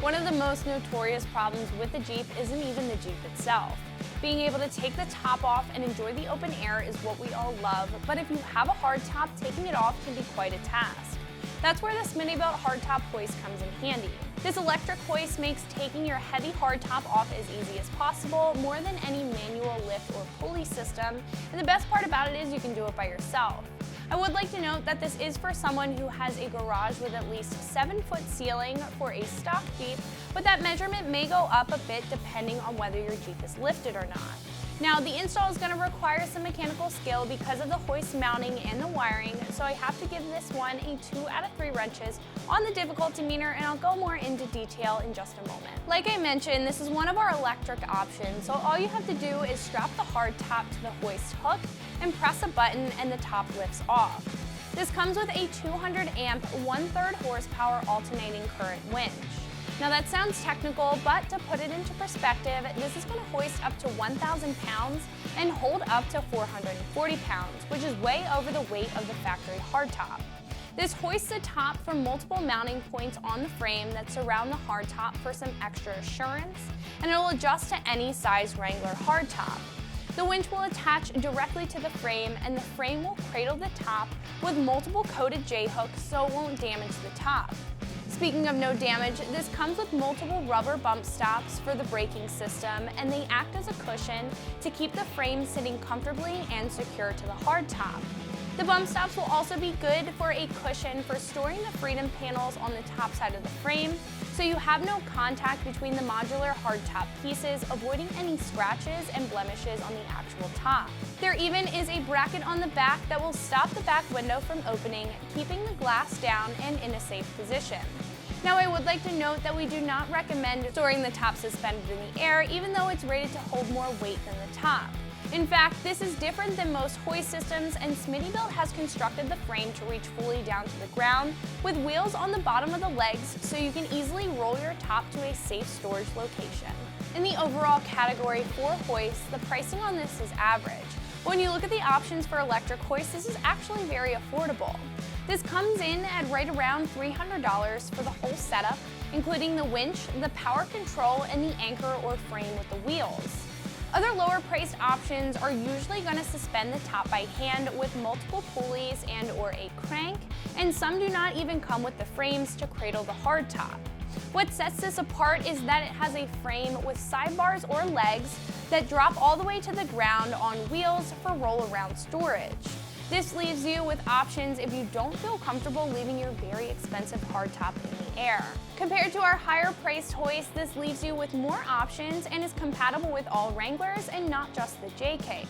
One of the most notorious problems with the Jeep isn't even the Jeep itself. Being able to take the top off and enjoy the open air is what we all love, but if you have a hardtop, taking it off can be quite a task. That's where the Smittybilt Hard Top Hoist comes in handy. This electric hoist makes taking your heavy hardtop off as easy as possible, more than any manual lift or pulley system, and the best part about it is you can do it by yourself. I would like to note that this is for someone who has a garage with at least 7-foot ceiling for a stock Jeep, but that measurement may go up a bit depending on whether your Jeep is lifted or not. Now, the install is going to require some mechanical skill because of the hoist mounting and the wiring, so I have to give this one a 2 out of 3 wrenches on the difficulty meter, and I'll go more into detail in just a moment. Like I mentioned, this is one of our electric options, so all you have to do is strap the hardtop to the hoist hook and press a button and the top lifts off. This comes with a 200 amp, 1/3 horsepower alternating current winch. Now that sounds technical, but to put it into perspective, this is going to hoist up to 1,000 pounds and hold up to 440 pounds, which is way over the weight of the factory hardtop. This hoists the top from multiple mounting points on the frame that surround the hardtop for some extra assurance, and it will adjust to any size Wrangler hardtop. The winch will attach directly to the frame, and the frame will cradle the top with multiple coated J-hooks so it won't damage the top. Speaking of no damage, this comes with multiple rubber bump stops for the braking system, and they act as a cushion to keep the frame sitting comfortably and secure to the hardtop. The bump stops will also be good for a cushion for storing the freedom panels on the top side of the frame, so you have no contact between the modular hardtop pieces, avoiding any scratches and blemishes on the actual top. There even is a bracket on the back that will stop the back window from opening, keeping the glass down and in a safe position. Now, I would like to note that we do not recommend storing the top suspended in the air, even though it's rated to hold more weight than the top. In fact, this is different than most hoist systems, and Smittybilt has constructed the frame to reach fully down to the ground with wheels on the bottom of the legs so you can easily roll your top to a safe storage location. In the overall category for hoists, the pricing on this is average. When you look at the options for electric hoists, this is actually very affordable. This comes in at right around $300 for the whole setup, including the winch, the power control, and the anchor or frame with the wheels. Other lower priced options are usually going to suspend the top by hand with multiple pulleys and or a crank, and some do not even come with the frames to cradle the hardtop. What sets this apart is that it has a frame with sidebars or legs that drop all the way to the ground on wheels for roll-around storage. This leaves you with options if you don't feel comfortable leaving your very expensive hardtop in the air. Compared to our higher priced hoist, this leaves you with more options and is compatible with all Wranglers and not just the JKs.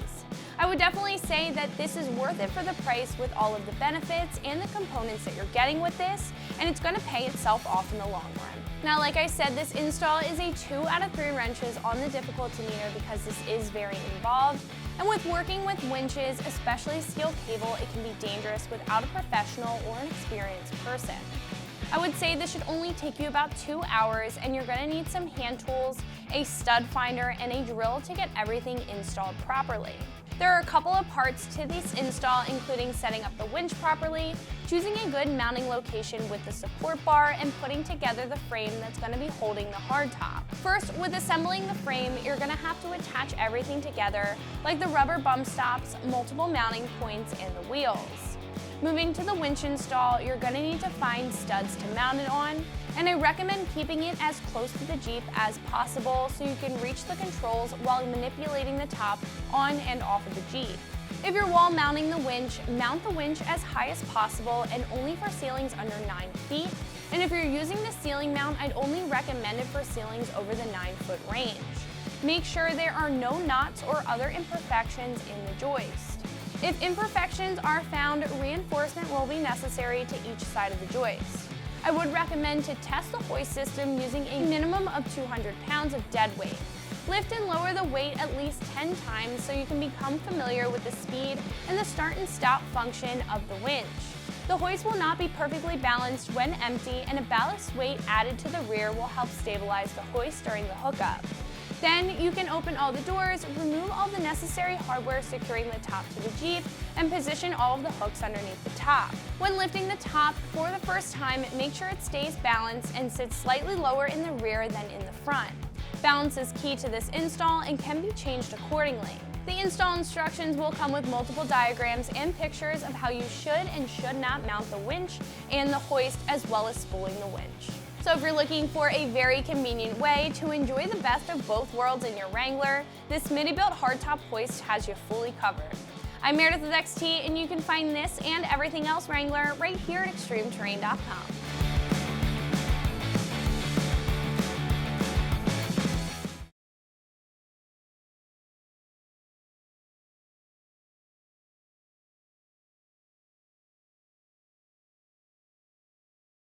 I would definitely say that this is worth it for the price with all of the benefits and the components that you're getting with this, and it's going to pay itself off in the long run. Now, like I said, this install is a 2 out of 3 wrenches on the difficulty meter because this is very involved. And with working with winches, especially steel cable, it can be dangerous without a professional or an experienced person. I would say this should only take you about 2 hours, and you're going to need some hand tools, a stud finder, and a drill to get everything installed properly. There are a couple of parts to this install, including setting up the winch properly, choosing a good mounting location with the support bar, and putting together the frame that's going to be holding the hardtop. First, with assembling the frame, you're going to have to attach everything together, like the rubber bump stops, multiple mounting points, and the wheels. Moving to the winch install, you're going to need to find studs to mount it on, and I recommend keeping it as close to the Jeep as possible so you can reach the controls while manipulating the top on and off of the Jeep. If you're wall mounting the winch, mount the winch as high as possible and only for ceilings under 9 feet. And if you're using the ceiling mount, I'd only recommend it for ceilings over the 9-foot range. Make sure there are no knots or other imperfections in the joist. If imperfections are found, reinforcement will be necessary to each side of the joist. I would recommend to test the hoist system using a minimum of 200 pounds of dead weight. Lift and lower the weight at least 10 times so you can become familiar with the speed and the start and stop function of the winch. The hoist will not be perfectly balanced when empty, and a ballast weight added to the rear will help stabilize the hoist during the hookup. Then you can open all the doors, remove all the necessary hardware securing the top to the Jeep, and position all of the hooks underneath the top. When lifting the top for the first time, make sure it stays balanced and sits slightly lower in the rear than in the front. Balance is key to this install and can be changed accordingly. The install instructions will come with multiple diagrams and pictures of how you should and should not mount the winch and the hoist, as well as spooling the winch. So if you're looking for a very convenient way to enjoy the best of both worlds in your Wrangler, this Smittybilt Hard Top Hoist has you fully covered. I'm Meredith with XT, and you can find this and everything else Wrangler right here at ExtremeTerrain.com.